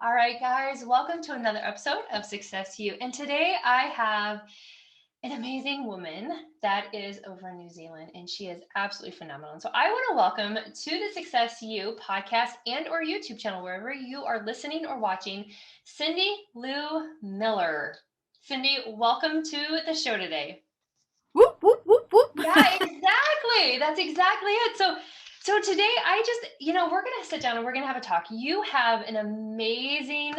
All right, guys, welcome to another episode of Success You. And today I have an amazing woman that is over in New Zealand, and she is absolutely phenomenal. And so I want to welcome to the Success You podcast and or YouTube channel, wherever you are listening or watching, Cyndilu Miller. Cindy, welcome to the show today. Whoop, whoop, whoop, whoop. Yeah, exactly. That's exactly it. So today we're going to sit down and we're going to have a talk. You have an amazing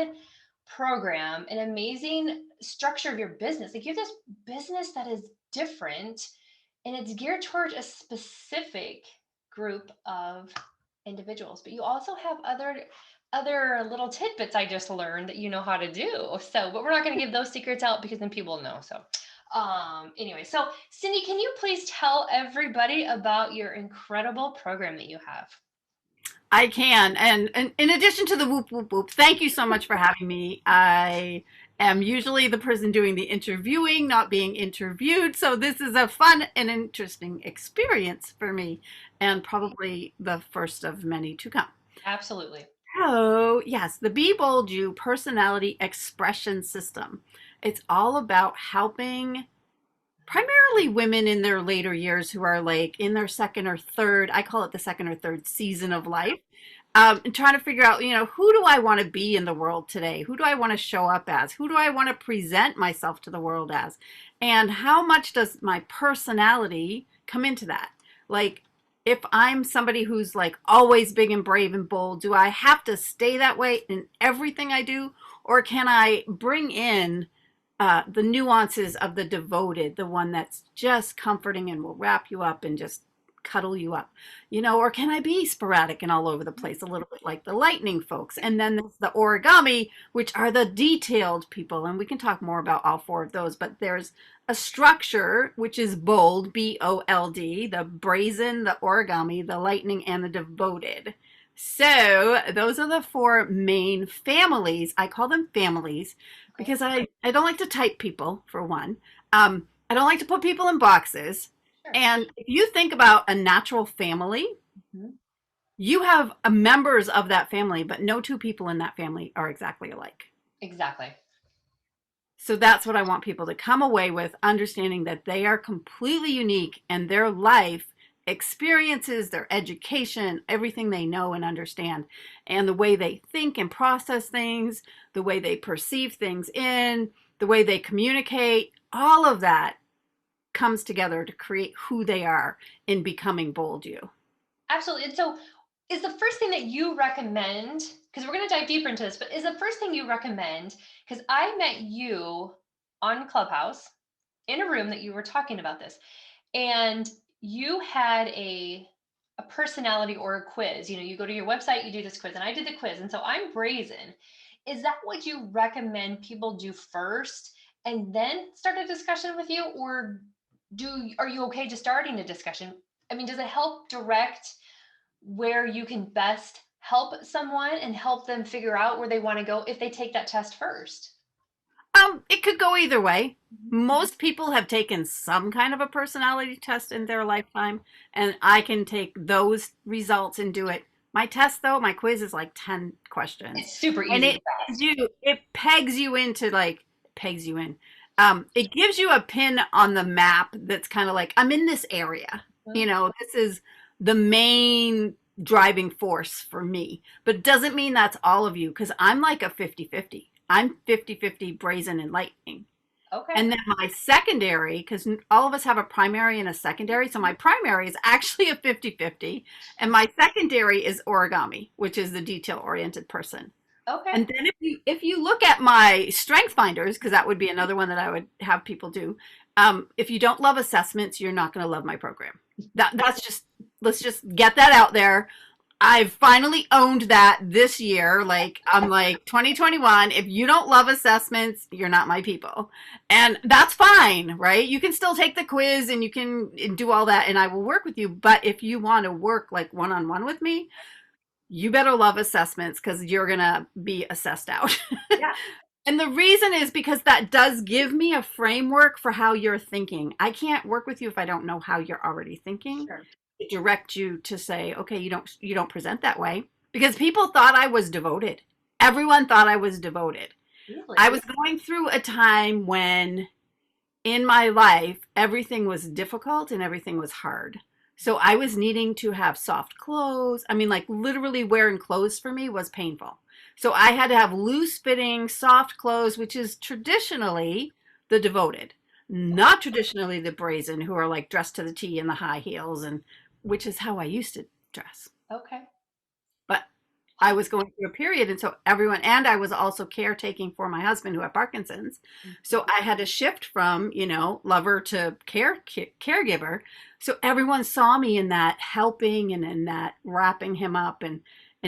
program, an amazing structure of your business. Like you have this business that is different and it's geared towards a specific group of individuals, but you also have other little tidbits I just learned that you know how to do. So, but we're not going to give those secrets out because then people will know. Anyway, so Cindy, can you please tell everybody about your incredible program that you have? I can. And in addition to the whoop, whoop, whoop, thank you so much for having me. I am usually the person doing the interviewing, not being interviewed. So this is a fun and interesting experience for me, and probably the first of many to come. Absolutely. Oh, yes, the Be Bold You personality expression system. It's all about helping primarily women in their later years who are like in their second or third, I call it the second or third season of life, and trying to figure out, who do I want to be in the world today? Who do I want to show up as? Who do I want to present myself to the world as? And how much does my personality come into that? Like, if I'm somebody who's like always big and brave and bold, do I have to stay that way in everything I do? Or can I bring in the nuances of the devoted, the one that's just comforting and will wrap you up and just cuddle you up, or can I be sporadic and all over the place, a little bit like the lightning folks? And then there's the origami, which are the detailed people. And we can talk more about all four of those, but there's a structure, which is bold, BOLD, the brazen, the origami, the lightning, and the devoted. So those are the four main families. I call them families Okay. because I don't like to type people, for one. I don't like to put people in boxes. Sure. And if you think about a natural family, Mhm. you have members of that family, but no two people in that family are exactly alike. Exactly. So that's what I want people to come away with, understanding that they are completely unique and their life experiences, their education, everything they know and understand, and the way they think and process things, the way they perceive things the way they communicate, all of that comes together to create who they are in becoming Bold You. Absolutely. And so is the first thing that you recommend, because we're going to dive deeper into this, but is the first thing you recommend, because I met you on Clubhouse in a room that you were talking about this, and you had a personality or a quiz. You go to your website, you do this quiz, and I did the quiz. And so I'm brazen. Is that what you recommend people do first and then start a discussion with you? Or are you okay just starting a discussion? I mean, does it help direct where you can best help someone and help them figure out where they want to go if they take that test first? It could go either way. Mhm. Most people have taken some kind of a personality test in their lifetime, and I can take those results and do it. My test, though, my quiz is like 10 questions, It's super and easy and fast. it pegs you into like, pegs you in. It gives you a pin on the map that's kind of like, I'm in this area. Mhm. This is the main driving force for me, but it doesn't mean that's all of you because I'm like a 50-50. I'm 50-50 brazen and lightning. Okay. And then my secondary, because all of us have a primary and a secondary. So my primary is actually a 50-50, and my secondary is origami, which is the detail oriented person. Okay. And then if you look at my strength finders, because that would be another one that I would have people do, if you don't love assessments, you're not going to love my program. That's just, let's just get that out there. I've finally owned that this year. Like, I'm like 2021. If you don't love assessments, you're not my people. And that's fine, right? You can still take the quiz and you can do all that and I will work with you. But if you want to work like one on one with me, you better love assessments because you're going to be assessed out. Yeah. And the reason is because that does give me a framework for how you're thinking. I can't work with you if I don't know how you're already thinking. Sure. Direct you to say, okay, you don't present that way because people thought I was devoted. Everyone thought I was devoted. Really? I was going through a time when in my life, everything was difficult and everything was hard. So I was needing to have soft clothes. I mean, like literally wearing clothes for me was painful. So I had to have loose fitting, soft clothes, which is traditionally the devoted, not traditionally the brazen, who are like dressed to the T in the high heels, and which is how I used to dress. Okay. But I was going through a period, and so everyone, and I was also caretaking for my husband who had Parkinson's. So I had to shift from, lover to caregiver. So everyone saw me in that helping and in that wrapping him up and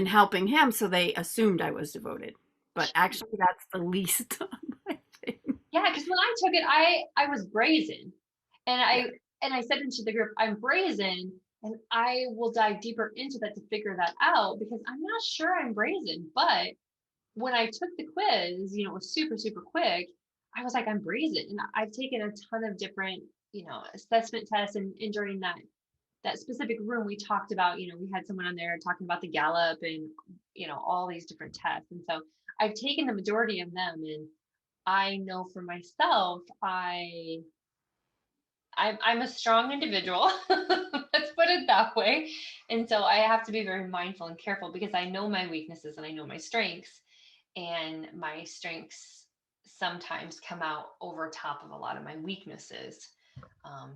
helping him. So they assumed I was devoted. But actually, that's the least of my thing. Yeah, because when I took it, I was brazen, and Yeah. I said into the group, I'm brazen, and I will dive deeper into that to figure that out because I'm not sure I'm brazen. But when I took the quiz, it was super super quick. I was like, I'm brazen, and I've taken a ton of different assessment tests, and during that specific room we talked about, we had someone on there talking about the Gallup and all these different tests, and so I've taken the majority of them, and I know for myself, I'm a strong individual. Let's put it that way. And so I have to be very mindful and careful because I know my weaknesses and I know my strengths. And my strengths sometimes come out over top of a lot of my weaknesses,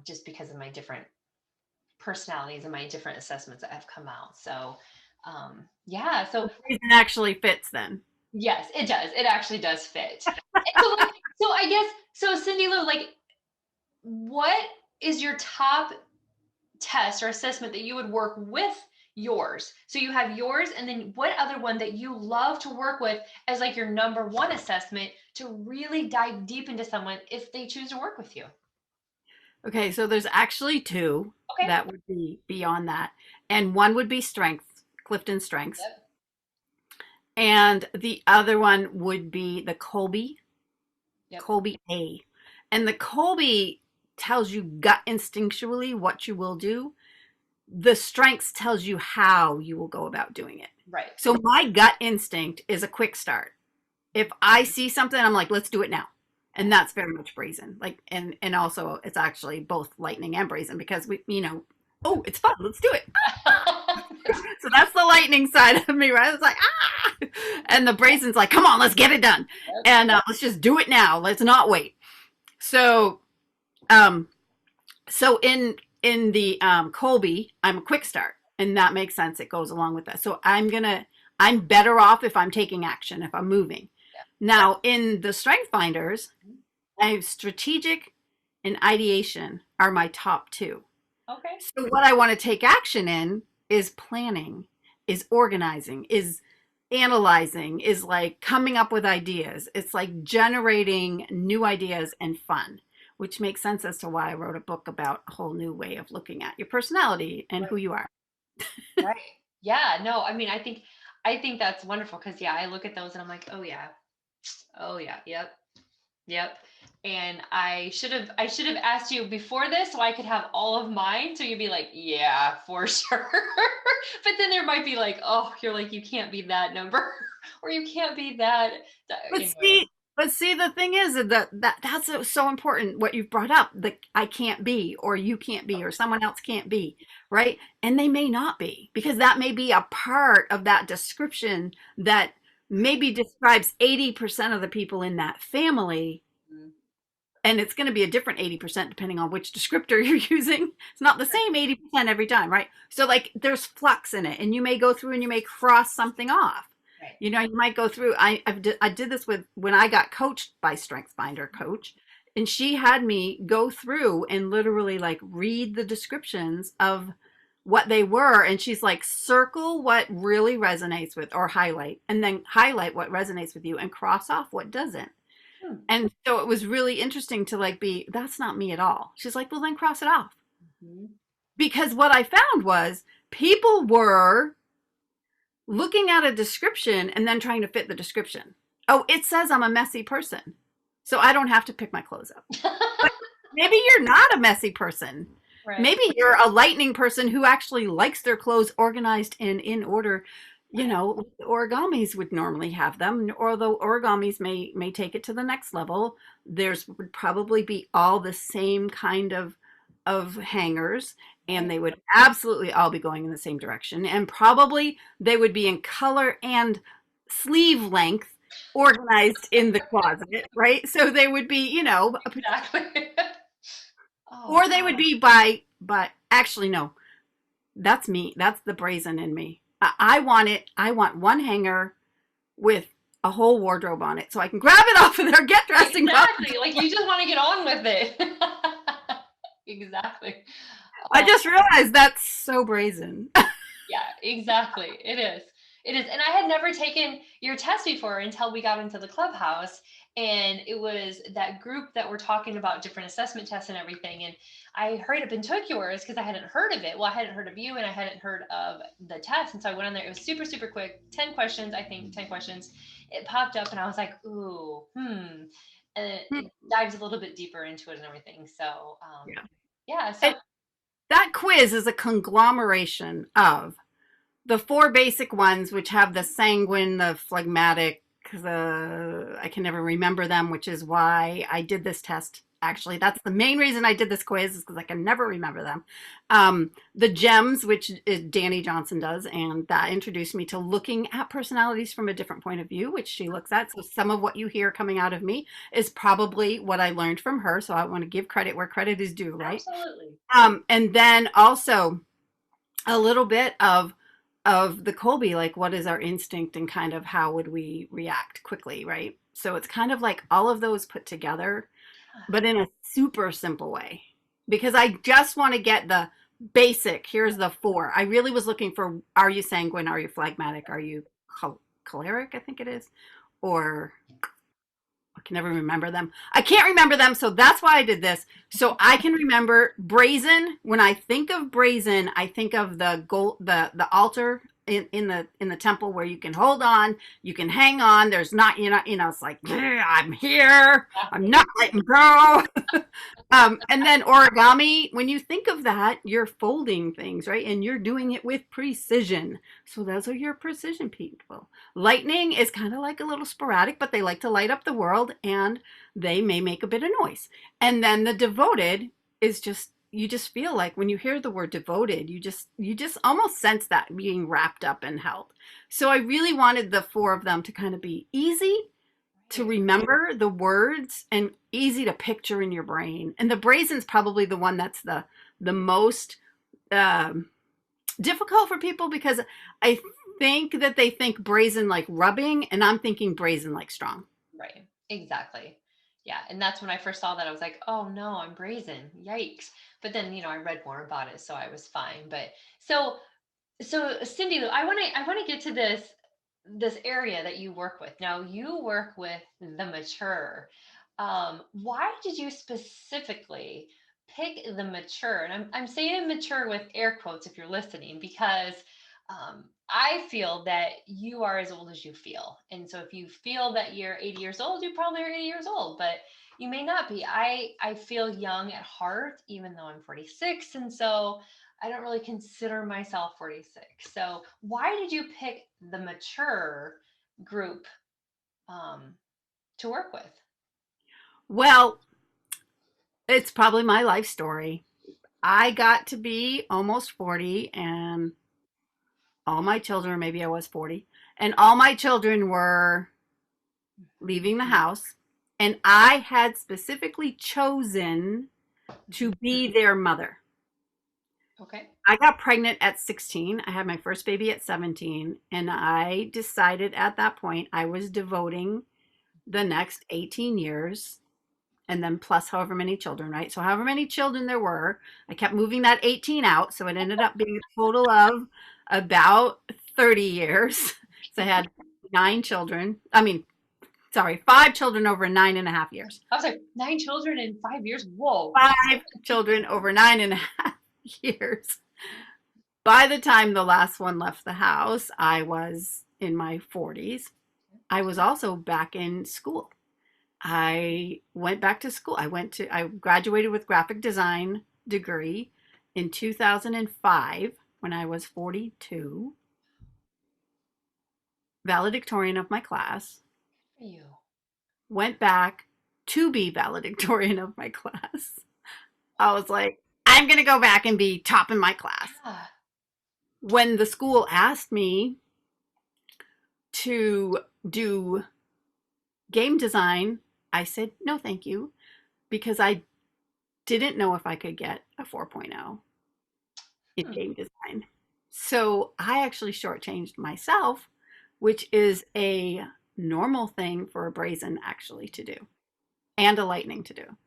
just because of my different personalities and my different assessments that have come out. So, yeah. So It actually fits then. yes, it does. It actually does fit. And so, so I guess, so Cindy Lou, like, what is your top test or assessment that you would work with yours? So you have yours, and then what other one that you love to work with as like your number one assessment to really dive deep into someone if they choose to work with you? Okay, so there's actually two Okay. that would be beyond that. And one would be strengths, Clifton Strengths. Yep. And the other one would be the Colby, Yep. Colby A. And the Colby tells you gut instinctually what you will do. The strengths tells you how you will go about doing it. Right. So my gut instinct is a quick start. If I see something, I'm like, let's do it now. And that's very much brazen. Like, and also it's actually both lightning and brazen because oh, it's fun. Let's do it. So that's the lightning side of me, right? It's like, ah, and the brazen's like, come on, let's get it done. Yep. And let's just do it now. Let's not wait. So, um, so in the Colby, I'm a quick start, and that makes sense. It goes along with that. So I'm better off if I'm taking action, if I'm moving. Yep. Now, in the Strength Finders, I have strategic and ideation are my top two. Okay. So what I want to take action in is planning, is organizing, is analyzing, is like coming up with ideas. It's like generating new ideas and fun, which makes sense as to why I wrote a book about a whole new way of looking at your personality and who Right. you are. Right. Yeah. No, I mean, I think that's wonderful because yeah, I look at those and I'm like, oh yeah. Oh yeah. Yep. Yep. And I should have asked you before this so I could have all of mine. So you'd be like, yeah, for sure. But then there might be like, oh, you're like, you can't be that number or you can't be that But anyway. see, the thing is that's so important. What you've brought up, that I can't be, or you can't be, or someone else can't be, right? And they may not be because that may be a part of that description that maybe describes 80% of the people in that family, Mhm. and it's going to be a different 80% depending on which descriptor you're using. It's not the same 80% every time, right? So like there's flux in it, and you may go through and you may cross something off. Right. You might go through. I did this with when I got coached by StrengthsFinder coach, and she had me go through and literally like read the descriptions of what they were, and she's like, circle what really resonates with, or highlight, and then highlight what resonates with you and cross off what doesn't. Hmm. And so it was really interesting to like be, that's not me at all. She's like, well, then cross it off. Mhm. Because what I found was people were looking at a description and then trying to fit the description. Oh, it says I'm a messy person, so I don't have to pick my clothes up. But maybe you're not a messy person. Right. Maybe you're a lightning person who actually likes their clothes organized and in order. you know, origamis would normally have them, although origamis may take it to the next level. There's would probably be all the same kind of hangers, and Right. they would absolutely all be going in the same direction, and probably they would be in color and sleeve length organized in the closet, right? So they would be, you know, Exactly. Oh or they would gosh. be by actually no, that's me. That's the brazen in me. I want it. I want one hanger with a whole wardrobe on it so I can grab it off of there, get dressed, and go. Exactly. Like you just want to get on with it. Exactly. I Oh, just realized that's so brazen. yeah, exactly. It is. It is. And I had never taken your test before until we got into the clubhouse. And it was that group that were talking about different assessment tests and everything. And I hurried up and took yours because I hadn't heard of it. Well, I hadn't heard of you and I hadn't heard of the test. And so I went on there. It was super, super quick. 10 questions, I think, 10 questions. It popped up and I was like, ooh, hmm. And it dives a little bit deeper into it and everything. So, Yeah. yeah. So, And that quiz is a conglomeration of the four basic ones, which have the sanguine, the phlegmatic, the I can never remember them, which is why I did this test. Actually, that's the main reason I did this quiz is because I can never remember them. The gems, which Danny Johnson does, and that introduced me to looking at personalities from a different point of view, which she looks at. So some of what you hear coming out of me is probably what I learned from her. So I want to give credit where credit is due, right? absolutely. And then also a little bit of the Colby, like what is our instinct and kind of how would we react quickly, right? So it's kind of like all of those put together, but in a super simple way. Because I just want to get the basic, here's the four. I really was looking for are you sanguine, are you phlegmatic, are you choleric, I think it is, or I can never remember them. I can't remember them, so that's why I did this. So I can remember brazen. When I think of brazen, I think of the gold, the altar in the temple where you can hold on, you can hang on. There's not, it's like yeah, I'm here, I'm Exactly. not letting go. And then origami, when you think of that, you're folding things, right? And you're doing it with precision. So those are your precision people. Lightning is kind of like a little sporadic, but they like to light up the world and they may make a bit of noise. And then the devoted is just you just feel like when you hear the word devoted, you just almost sense that being wrapped up and held. So I really wanted the four of them to kind of be easy to Right. remember the words and easy to picture in your brain. And the brazen's probably the one that's the most um, difficult for people because I think that they think brazen like rubbing, and I'm thinking brazen like strong. Right. Exactly. Yeah. And that's when I first saw that I was like, oh no, I'm brazen. Yikes. But then, I read more about it, so I was fine. But so Cindy, I want to get to this area that you work with. Now you work with the mature. Why did you specifically pick the mature? And I'm saying mature with air quotes if you're listening, because I feel that you are as old as you feel. And so if you feel that you're 80 years old, you probably are 80 years old, but you may not be. I feel young at heart, even though I'm 46. And so I don't really consider myself 46. So why did you pick the mature group um, to work with? Well, it's probably my life story. I got to be almost 40 and all my children, maybe I was 40, and all my children were leaving the house. And I had specifically chosen to be their mother. Okay. I got pregnant at 16. I had my first baby at 17. And I decided at that point I was devoting the next 18 years and then plus however many children, right? So, however many children there were, I kept moving that 18 out. So, it ended up being a total of about 30 years. So, I had 9 children. I mean, sorry, 5 children over 9.5 years. I was like, 9 children in 5 years. Whoa. 5 children over 9.5 years. By the time the last one left the house, I was in my 40s. I was also back in school. I went back to school. I graduated with graphic design degree in 2005 when I was 42. valedictorian of my class, For you. went back to be valedictorian of my class. I was like, I'm going to go back and be top in my class. Yeah. When the school asked me to do game design, I said, no, thank you, because I didn't know if I could get a 4.0 in Hmm. game design. So I actually shortchanged myself, which is a normal thing for a brazen actually to do and a lightning to do.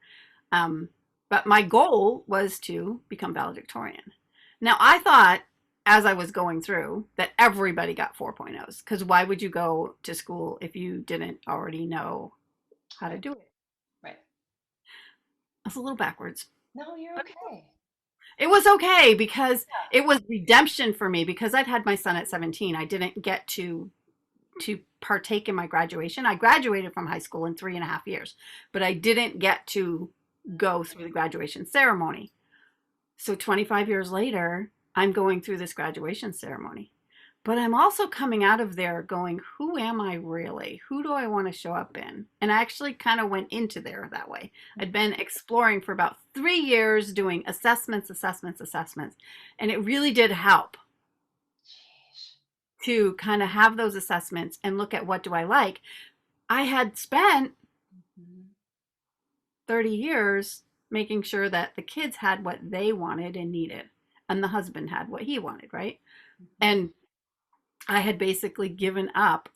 Um, but my goal was to become valedictorian. Now, I thought as I was going through that everybody got 4.0s because why would you go to school if you didn't already know how to Right. do it? Right. It's a little backwards, No, you're but okay. it was okay because Yeah. it was redemption for me because I'd had my son at 17. I didn't get to partake in my graduation. I graduated from high school in 3.5 years, but I didn't get to go through the graduation ceremony. So 25 years later, I'm going through this graduation ceremony. But I'm also coming out of there going, who am I really? Who do I want to show up in? And I actually kind of went into there that way. I'd been exploring for about 3 years doing assessments, assessments, assessments. And it really did help Jeez. to kind of have those assessments and look at what do I like. I had spent Mhm. 30 years making sure that the kids had what they wanted and needed, and the husband had what he wanted, right? Mhm. And I had basically given up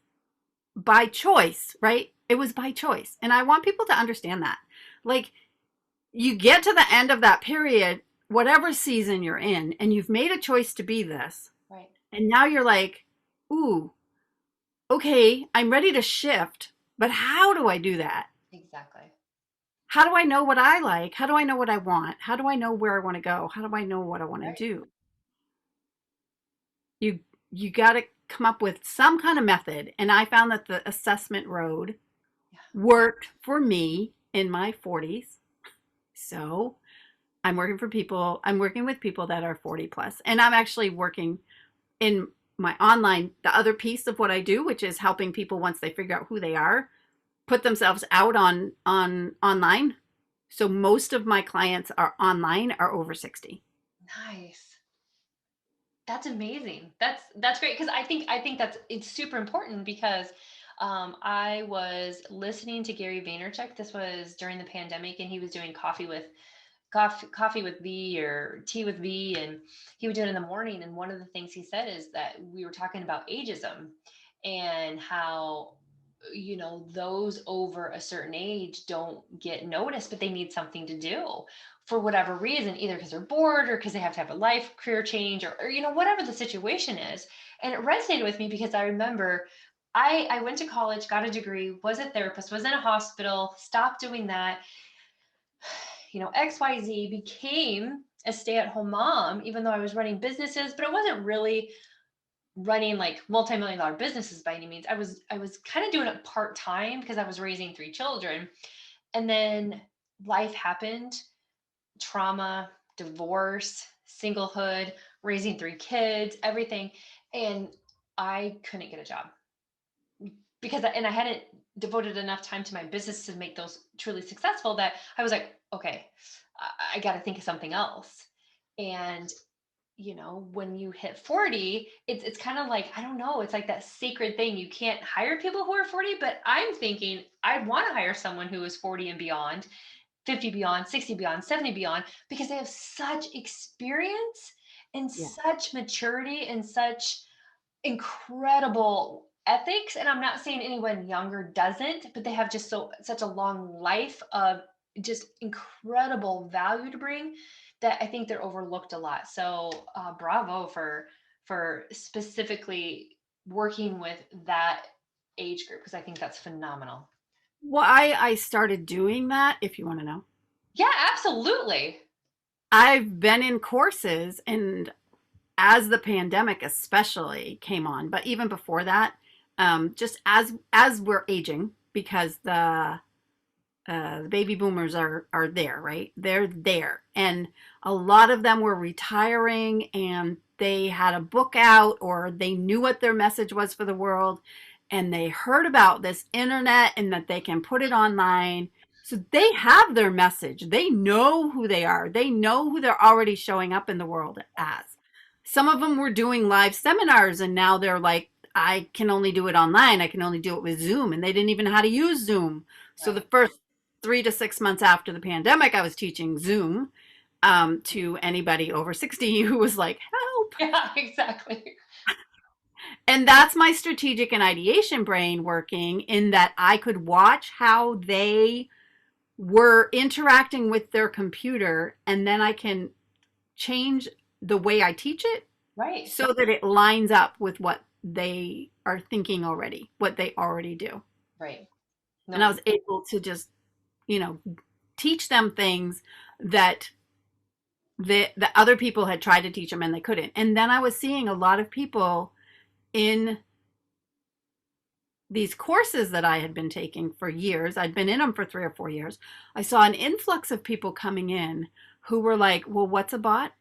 by choice, right? It was by choice. And I want people to understand that. Like, you get to the end of that period, whatever season you're in, and you've made a choice to be this. Right. And now you're like, ooh, okay, I'm ready to shift, but how do I do that? Exactly. How do I know what I like? How do I know what I want? How do I know where I want to go? How do I know what I want to Right. do? You you got to come up with some kind of method. And I found that the assessment road Yeah. worked for me in my 40s. So, I'm working with people that are 40 plus. And I'm actually working in my online, the other piece of what I do, which is helping people once they figure out who they are, put themselves out on online. So most of my clients are online are over 60. Nice. That's amazing. That's great because I think that's it's super important because I was listening to Gary Vaynerchuk. This was during the pandemic, and he was doing coffee with V or tea with V, and he would do it in the morning. And one of the things he said is that we were talking about ageism and how those over a certain age don't get noticed, but they need something to do for whatever reason, either because they're bored or because they have to have a life career change or whatever the situation is. And it resonated with me because I remember I went to college, got a degree, was a therapist, was in a hospital, stopped doing that, XYZ, became a stay-at-home mom, even though I was running businesses, but it wasn't really running like multi-million dollar businesses by any means. I was kind of doing it part-time because I was raising three children. And then life happened, trauma, divorce, singlehood, raising three kids, everything. And I couldn't get a job because I hadn't devoted enough time to my business to make those truly successful that I was like, okay, I got to think of something else. And when you hit 40, it's kind of like, I don't know, it's like that sacred thing. You can't hire people who are 40, but I'm thinking I want to hire someone who is 40 and beyond, 50 beyond, 60 beyond, 70 beyond, because they have such experience and Yeah. such maturity and such incredible ethics. And I'm not saying anyone younger doesn't, but they have just such a long life of just incredible value to bring that I think they're overlooked a lot. So bravo for specifically working with that age group because I think that's phenomenal. Why I started doing that, if you want to know. Yeah, absolutely. I've been in courses and as the pandemic especially came on, but even before that, just as we're aging, because the baby boomers are there, right? They're there, and a lot of them were retiring, and they had a book out, or they knew what their message was for the world, and they heard about this internet and that they can put it online. So they have their message. They know who they are. They know who they're already showing up in the world as. Some of them were doing live seminars and now they're like, I can only do it online. I can only do it with Zoom. And they didn't even know how to use Zoom. So the Right. first 3 to 6 months after the pandemic, I was teaching Zoom to anybody over 60 who was like, help. Yeah, exactly. And that's my strategic and ideation brain working, in that I could watch how they were interacting with their computer, and then I can change the way I teach it Right. so that it lines up with what they are thinking already, what they already do. Right. And I No. was able to just, you know, teach them things that the other people had tried to teach them and they couldn't. And then I was seeing a lot of people in these courses that I had been taking for years. I'd been in them for 3 or 4 years. I saw an influx of people coming in who were like, well, what's a bot?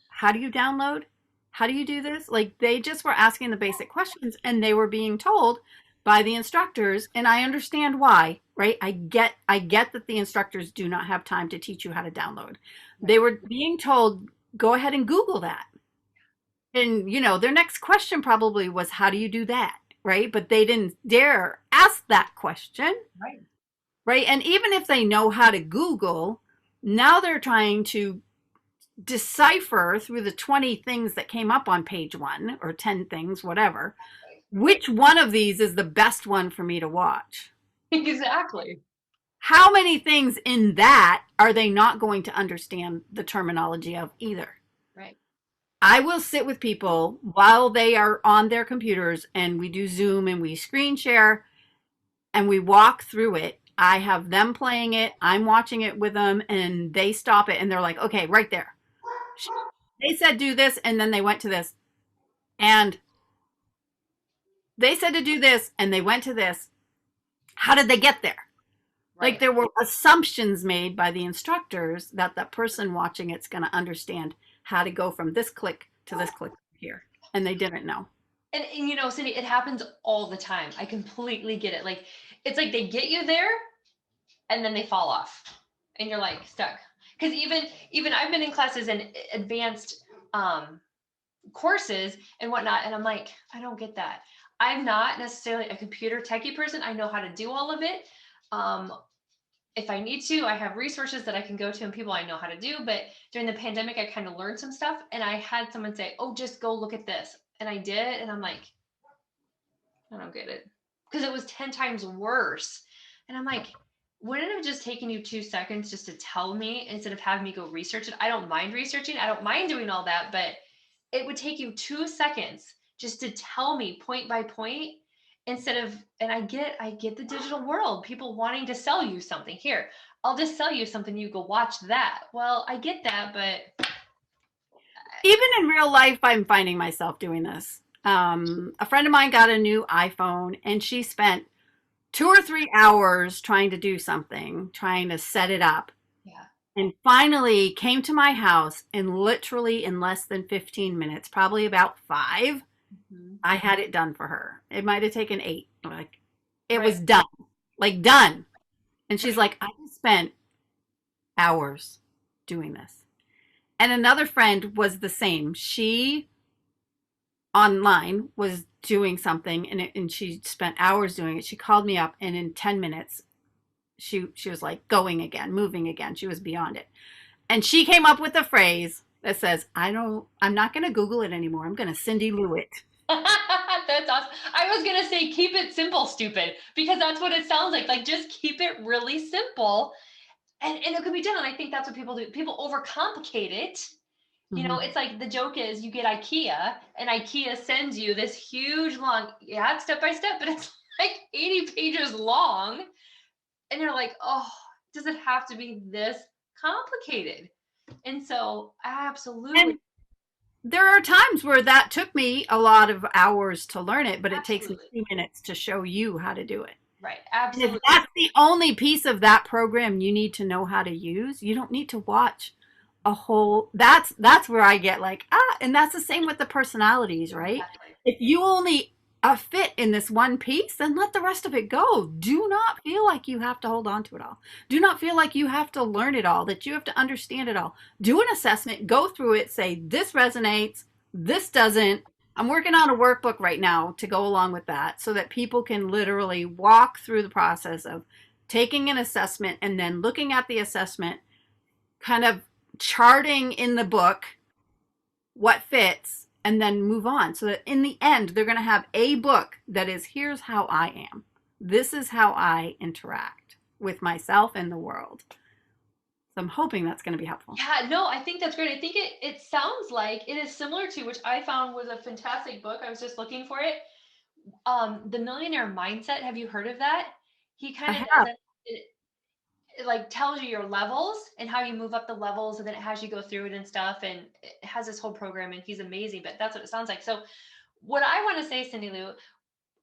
How do you download? How do you do this? Like, they just were asking the basic questions and they were being told by the instructors. And I understand why, right? I get that the instructors do not have time to teach you how to download. They Right. were being told, go ahead and Google that. And, their next question probably was, how do you do that? Right. But they didn't dare ask that question. Right. Right. And even if they know how to Google, now they're trying to decipher through the 20 things that came up on page one, or 10 things, whatever, which one of these is the best one for me to watch. Exactly. How many things in that are they not going to understand the terminology of either? Right. I will sit with people while they are on their computers and we do Zoom and we screen share and we walk through it. I have them playing it, I'm watching it with them, and they stop it and they're like, okay, right there. They said do this and then they went to this. And they said to do this and they went to this. How did they get there? Right. Like, there were assumptions made by the instructors that the person watching it's going to understand how to go from this click to this click here. And they didn't know. And Cindy, it happens all the time. I completely get it. Like, it's like they get you there and then they fall off and you're like stuck. Because even I've been in classes and advanced courses and whatnot, and I'm like, I don't get that. I'm not necessarily a computer techie person. I know how to do all of it. If I need to, I have resources that I can go to and people I know how to do. But during the pandemic, I kind of learned some stuff, and I had someone say, oh, just go look at this. And I did. And I'm like, I don't get it. Because it was 10 times worse. And I'm like, wouldn't it have just taken you 2 seconds just to tell me instead of having me go research it? I don't mind researching. I don't mind doing all that, but it would take you 2 seconds just to tell me point by point instead of, and I get the digital world, people wanting to sell you something. Here, I'll just sell you something, you go watch that. Well, I get that, but even in real life, I'm finding myself doing this. A friend of mine got a new iPhone and she spent 2 or 3 hours trying to do something, trying to set it up. yeah. And finally came to my house, and literally in less than 15 minutes, probably about 5, Mm-hmm. I had it done for her. It might have taken 8. Like, it Right. was done. Like, done. And she's like, I just spent hours doing this. And another friend was the same. She online was doing something, and she spent hours doing it. She called me up, and in 10 minutes she was like going again, moving again. She was beyond it. And she came up with a phrase that says, I'm not going to Google it anymore. I'm going to Cindy Lou it. That's awesome. I was going to say, keep it simple, stupid, because that's what it sounds like. Like, just keep it really simple and it could be done. And I think that's what people do. People overcomplicate it. Mm-hmm. It's like the joke is you get IKEA and IKEA sends you this huge long, yeah, step by step, but it's like 80 pages long. And you're like, oh, does it have to be this complicated? And so absolutely. And there are times where that took me a lot of hours to learn it, but it takes me Absolutely. 2 minutes to show you how to do it. Right. And if Absolutely. that's the only piece of that program you need to know how to use, you don't need to watch a whole, that's where I get like, and that's the same with the personalities, right? Exactly. If you only a fit in this one piece, then let the rest of it go. Do not feel like you have to hold on to it all. Do not feel like you have to learn it all, that you have to understand it all. Do an assessment, go through it, say, this resonates, this doesn't. I'm working on a workbook right now to go along with that so that people can literally walk through the process of taking an assessment and then looking at the assessment, kind of charting in the book what fits, and then move on, so that in the end, they're going to have a book that is, here's how I am. This is how I interact with myself and the world. So I'm hoping that's going to be helpful. Yeah, no, I think that's great. I think it sounds like it is similar to, which I found was a fantastic book. I was just looking for it. The Millionaire Mindset. Have you heard of that? He I kind of does have. it like tells you your levels and how you move up the levels, and then it has you go through it and stuff, and it has this whole program, and he's amazing. But that's what it sounds like. So what I want to say, Cindy Lou,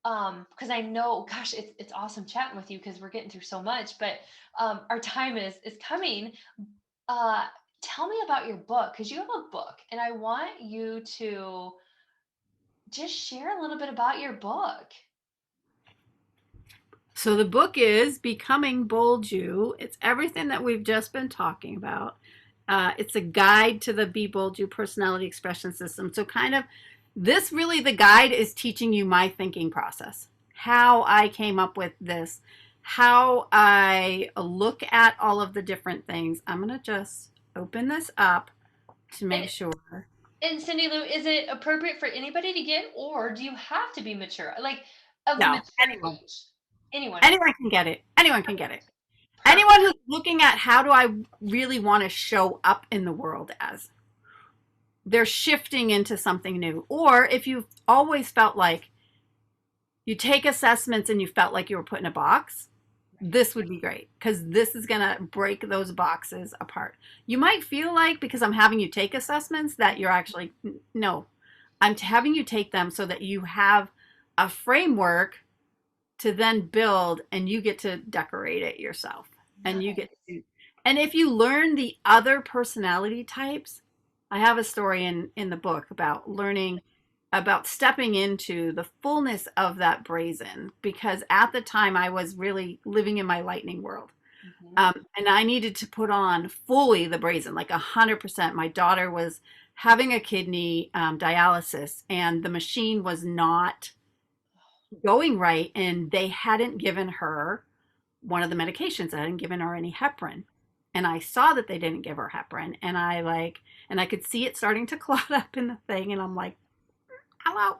because I know, gosh, it's awesome chatting with you because we're getting through so much, but our time is coming. Tell me about your book, because you have a book, and I want you to just share a little bit about your book. So the book is Becoming Bold You. It's everything that we've just been talking about. It's a guide to the Be Bold You personality expression system. So kind of this, really, the guide is teaching you my thinking process, how I came up with this, how I look at all of the different things. I'm going to just open this up to make sure. And Cindy Lou, is it appropriate for anybody to get, or do you have to be mature? Like of the No, mature anyone. age? Anyone. Anyone can get it. Anyone can get it. Perfect. Anyone who's looking at how do I really want to show up in the world as. They're shifting into something new. Or if you've always felt like you take assessments and you felt like you were put in a box, this would be great, because this is going to break those boxes apart. You might feel like, because I'm having you take assessments, that you're actually, no, I'm having you take them so that you have a framework to then build, and you get to decorate it yourself. And you get to, and if you learn the other personality types, I have a story in the book about learning, about stepping into the fullness of that brazen, because at the time I was really living in my lightning world. And I needed to put on fully the brazen, like 100%. My daughter was having a kidney dialysis, and the machine was not going right, and they hadn't given her one of the medications. They hadn't given her any heparin. And I saw that they didn't give her heparin, and I could see it starting to clot up in the thing, and I'm like, hello.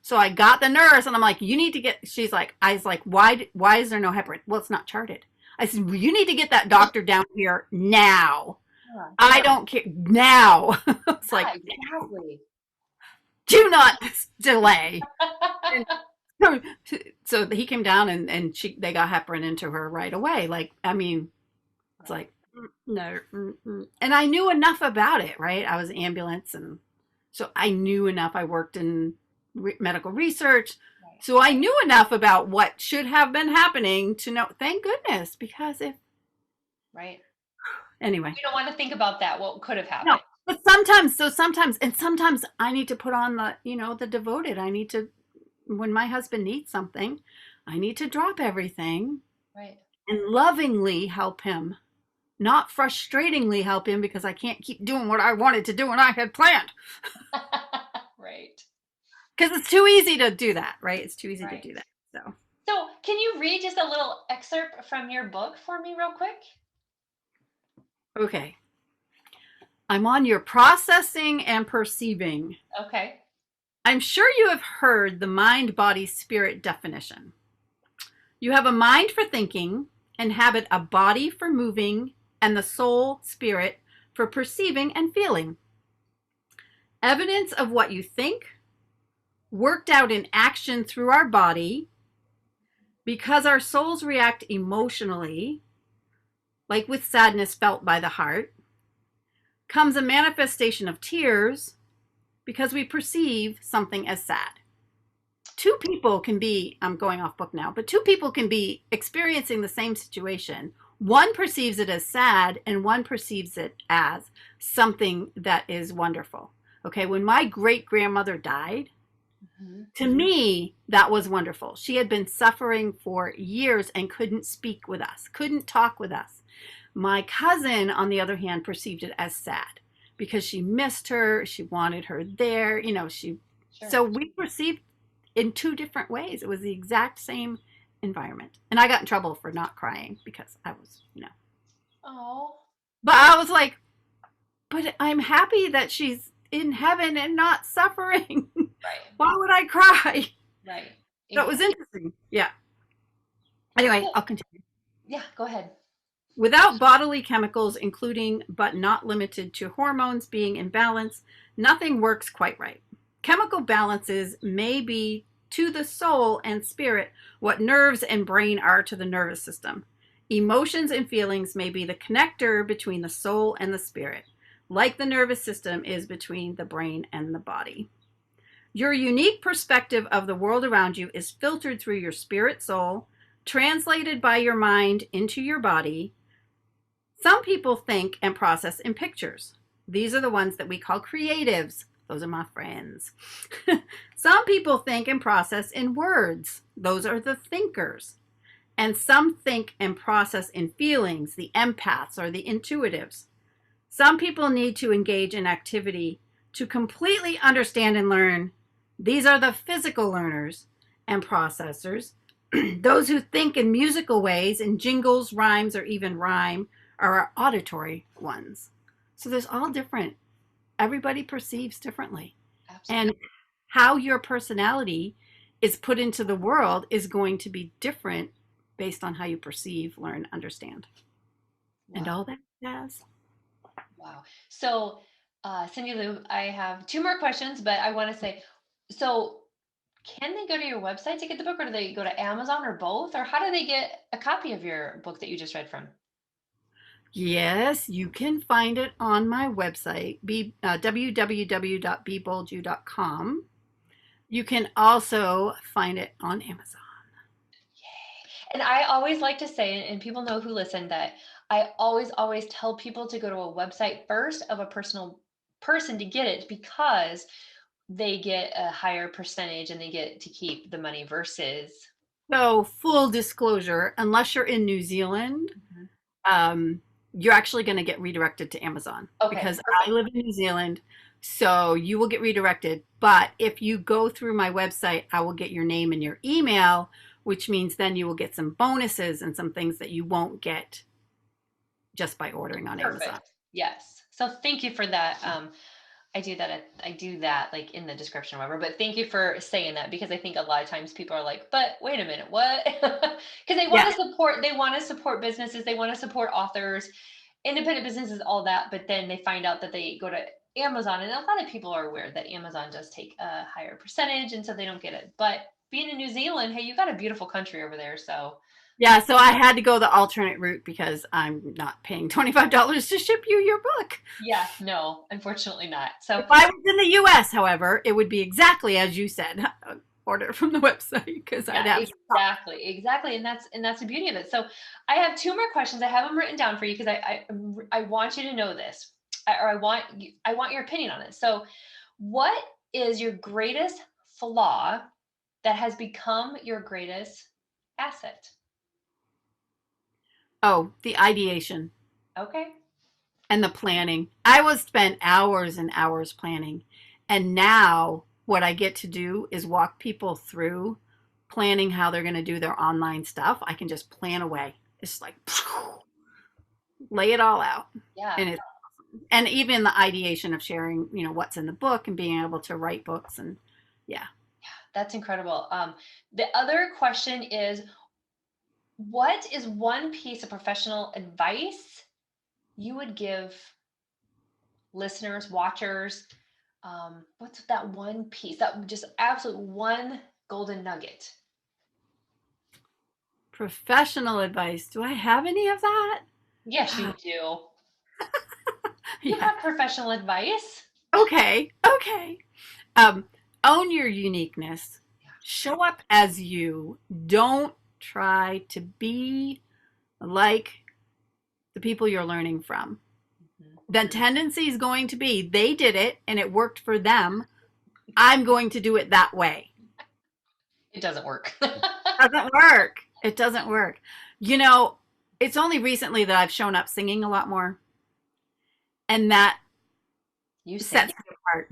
So I got the nurse, and I'm like, you need to get, she's like, I was like, why is there no heparin? Well, it's not charted. I said, well, you need to get that doctor down here now. Yeah. I don't care now. It's like, exactly. Do not delay. So he came down, and they got heparin into her right away. Like, I mean, it's like, no. And I knew enough about it, right? I was ambulance, and so I knew enough. I worked in medical research. Right. So I knew enough about what should have been happening to know, thank goodness, because if. Right. Anyway. We don't want to think about that, what could have happened. No, but sometimes I need to put on the devoted. I need to, when my husband needs something, I need to drop everything. Right. And lovingly help him. Not frustratingly help him, because I can't keep doing what I wanted to do and I had planned. Right. Because it's too easy to do that, right? It's too easy to do that. So can you read just a little excerpt from your book for me real quick? Okay. I'm on your processing and perceiving. Okay. I'm sure you have heard the mind, body, spirit definition. You have a mind for thinking, inhabit a body for moving, and the soul, spirit, for perceiving and feeling. Evidence of what you think, worked out in action through our body, because our souls react emotionally, like with sadness felt by the heart, comes a manifestation of tears, because we perceive something as sad. Two people can be, I'm going off book now, but two people can be experiencing the same situation. One perceives it as sad, and one perceives it as something that is wonderful. Okay, when my great-grandmother died, Mhm. To me, that was wonderful. She had been suffering for years and couldn't speak with us, couldn't talk with us. My cousin, on the other hand, perceived it as sad because she missed her. She wanted her there. Sure. So we perceived in two different ways. It was the exact same environment. And I got in trouble for not crying because I was. Oh, But I was like, but I'm happy that she's in heaven and not suffering. right, Why would I cry? right. That was Exactly. interesting. Yeah. Anyway, So, I'll continue. yeah, go ahead. Without bodily chemicals, including but not limited to hormones being in balance, nothing works quite right. Chemical balances may be to the soul and spirit what nerves and brain are to the nervous system. Emotions and feelings may be the connector between the soul and the spirit, like the nervous system is between the brain and the body. Your unique perspective of the world around you is filtered through your spirit soul, translated by your mind into your body. Some people think and process in pictures. These are the ones that we call creatives. Those are my friends. Some people think and process in words. Those are the thinkers. And some think and process in feelings, the empaths or the intuitives. Some people need to engage in activity to completely understand and learn. These are the physical learners and processors. Those who think in musical ways, in jingles, rhymes, or even rhyme, are our auditory ones. So there's all different. Everybody perceives differently. Absolutely. And how your personality is put into the world is going to be different based on how you perceive, learn, understand, and Wow. all that jazz. Wow. So, Cindy Lou, I have two more questions, but I want to say, so can they go to your website to get the book, or do they go to Amazon, or both? Or how do they get a copy of your book that you just read from? Yes, you can find it on my website, www.beboldyu.com. You can also find it on Amazon. And I always like to say, and people know who listen, that I always tell people to go to a website first of a personal person to get it, because they get a higher percentage and they get to keep the money versus. So, full disclosure, unless you're in New Zealand, Mhm. um, you're actually going to get redirected to Amazon Okay, because I perfect. live in New Zealand. So you will get redirected. But if you go through my website, I will get your name and your email, which means then you will get some bonuses and some things that you won't get just by ordering on Amazon. Perfect. Yes. So thank you for that. I do that like in the description or whatever, but thank you for saying that, because I think a lot of times people are like, but wait a minute, what? Because Yeah. they want to support businesses, they want to support authors, independent businesses, all that, but then they find out that they go to Amazon, and a lot of people are aware that Amazon does take a higher percentage, and so they don't get it. But being in New Zealand, hey, you got a beautiful country over there, so Yeah, so I had to go the alternate route because I'm not paying $25 to ship you your book. yeah, no, unfortunately not. So If I was in the US, however, it would be exactly as you said, order from the website because I'd yeah, have stock. exactly, and that's the beauty of it. So I have two more questions. I have them written down for you because I want you to know this, or I want your opinion on it. So, what is your greatest flaw that has become your greatest asset? Oh, the ideation Okay, and the planning. I was spent hours and hours planning. And now what I get to do is walk people through planning how they're going to do their online stuff. I can just plan away. It's like lay it all out. yeah, And and even the ideation of sharing, what's in the book and being able to write books and yeah. that's incredible. The other question is, what is one piece of professional advice you would give listeners, watchers? What's that one piece, that just absolute one golden nugget? Professional advice. Do I have any of that? Yes, you do. You Yeah. have professional advice. Okay. Okay. Um, Own your uniqueness. Show up as you. Don't try to be like the people you're learning from. Mhm. The tendency is going to be they did it and it worked for them. I'm going to do it that way. It doesn't work. Doesn't work. It doesn't work. You know, it's only recently that I've shown up singing a lot more, and that You sing? sets me apart.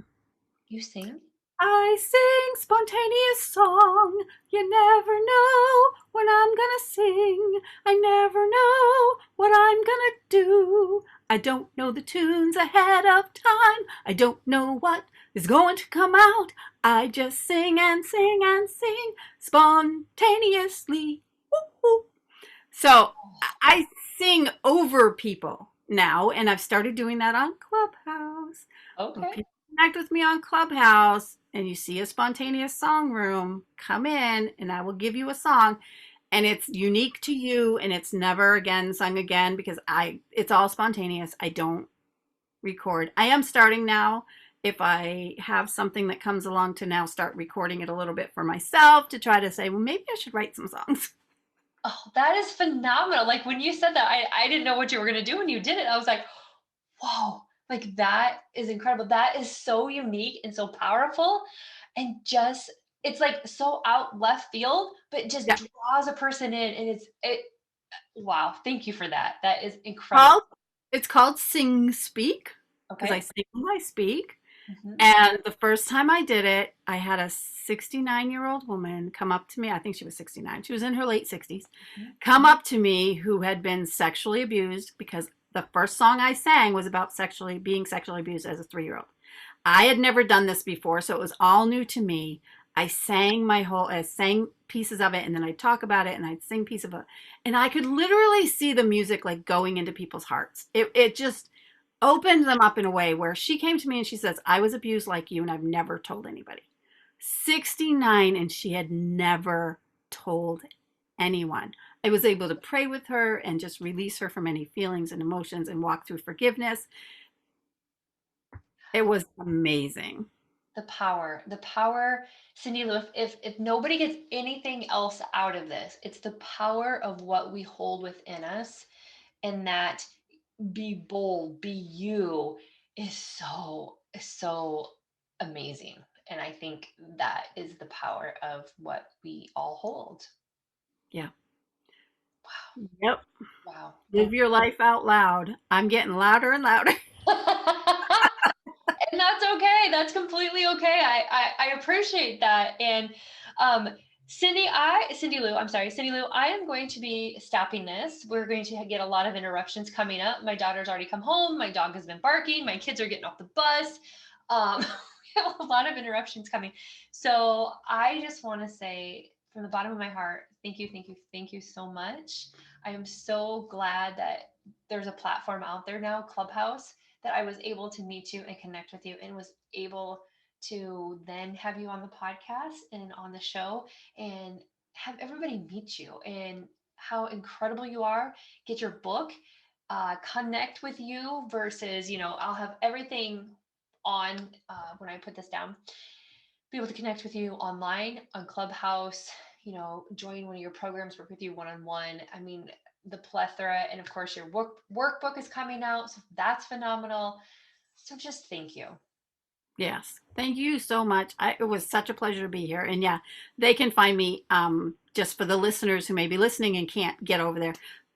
You sing? I sing spontaneous song. You never know when I'm gonna sing. I never know what I'm gonna do. I don't know the tunes ahead of time. I don't know what is going to come out. I just sing and sing and sing spontaneously. Woo-hoo. So I sing over people now, and I've started doing that on Clubhouse. If Okay. people connect with me on Clubhouse and you see a spontaneous song room, come in and I will give you a song. And it's unique to you, and it's never again sung again because it's all spontaneous. I don't record. I am starting now. If I have something that comes along, to now start recording it a little bit for myself to try to say, well, maybe I should write some songs. Oh, that is phenomenal. Like when you said that, I didn't know what you were going to do when you did it. I was like, whoa, like that is incredible. That is so unique and so powerful. And just, it's like so out left field, but it just Yeah. draws a person in. And wow. Thank you for that. That is incredible. Called, it's called Sing Speak because I Okay. sing when I speak. Mhm. And the first time I did it, I had a 69-year-old woman come up to me. I think she was 69. She was in her late 60s. Mhm. Come up to me who had been sexually abused because the first song I sang was about being sexually abused as a 3-year-old. I had never done this before, so it was all new to me. I sang pieces of it, and then I'd talk about it, and I'd sing pieces of it, and I could literally see the music like going into people's hearts. It just opened them up in a way where she came to me and she says, I was abused like you, and I've never told anybody. 69, and she had never told anyone. I was able to pray with her and just release her from any feelings and emotions and walk through forgiveness. It was amazing. The power, Cindy Lou, if nobody gets anything else out of this, it's the power of what we hold within us, and that be bold, be you is so amazing. And I think that is the power of what we all hold. Yeah. Wow. Yep. Wow. Live Thank your life out loud. I'm getting louder and louder. you. And that's okay. That's completely okay. I appreciate that. And um, Cindy Lou, I'm sorry, Cindy Lou, I am going to be stopping this. We're going to get a lot of interruptions coming up. My daughter's already come home. My dog has been barking. My kids are getting off the bus. We have a lot of interruptions coming. So I just want to say from the bottom of my heart, thank you, thank you, thank you so much. I am so glad that there's a platform out there now, Clubhouse, that I was able to meet you and connect with you, and was able to then have you on the podcast and on the show, and have everybody meet you and how incredible you are. Get your book, connect with you versus, I'll have everything on when I put this down. Be able to connect with you online on Clubhouse, join one of your programs, work with you one on one. I mean, the plethora, and of course, your workbook is coming out, so that's phenomenal. So just thank you. Yes. Thank you so much. It was such a pleasure to be here. And yeah, they can find me, just for the listeners who may be listening and can't get over there.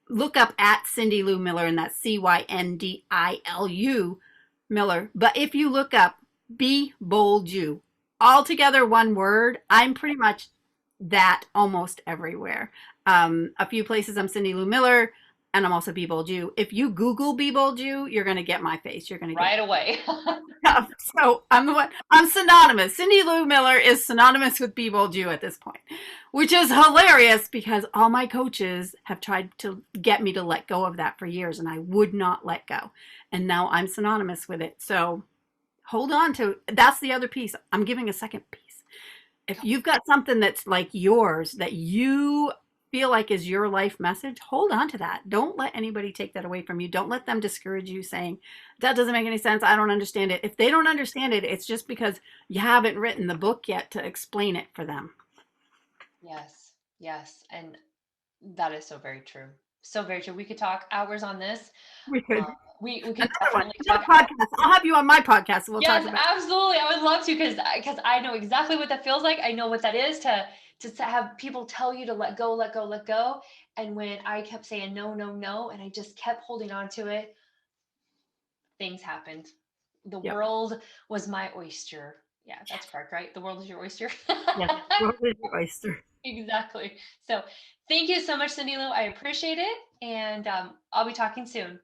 Look up at Cyndilu Miller, and that's Cyndilu Miller. But if you look up Be Bold You, all together one word, I'm pretty much that almost everywhere. A few places I'm Cyndilu Miller, and I'm also Be Bold You. If you Google Be Bold You, you're going to get my face. You're going to get Right away. so I'm the one. I'm synonymous. Cyndilu Miller is synonymous with Be Bold You at this point, which is hilarious because all my coaches have tried to get me to let go of that for years, and I would not let go. And now I'm synonymous with it. So hold on to. That's the other piece. I'm giving a second piece. If you've got something that's like yours that you feel like is your life message, hold on to that. Don't let anybody take that away from you. Don't let them discourage you saying, that doesn't make any sense. I don't understand it. If they don't understand it, it's just because you haven't written the book yet to explain it for them. Yes, yes. And that is so very true. So very true. We could talk hours on this. We Uh, could. we could Another one. definitely Another talk. podcast. I'll have you on my podcast. And we'll talk Yes, about it. absolutely. I would love to, because I know exactly what that feels like. I know what that is to have people tell you to let go, let go, let go. And when I kept saying no, no, no, and I just kept holding on to it, things happened. The Yep. world was my oyster. Yeah, that's correct, right? The world is your oyster. Yes. World is your oyster. Exactly. So thank you so much, Cyndilu. I appreciate it. And I'll be talking soon.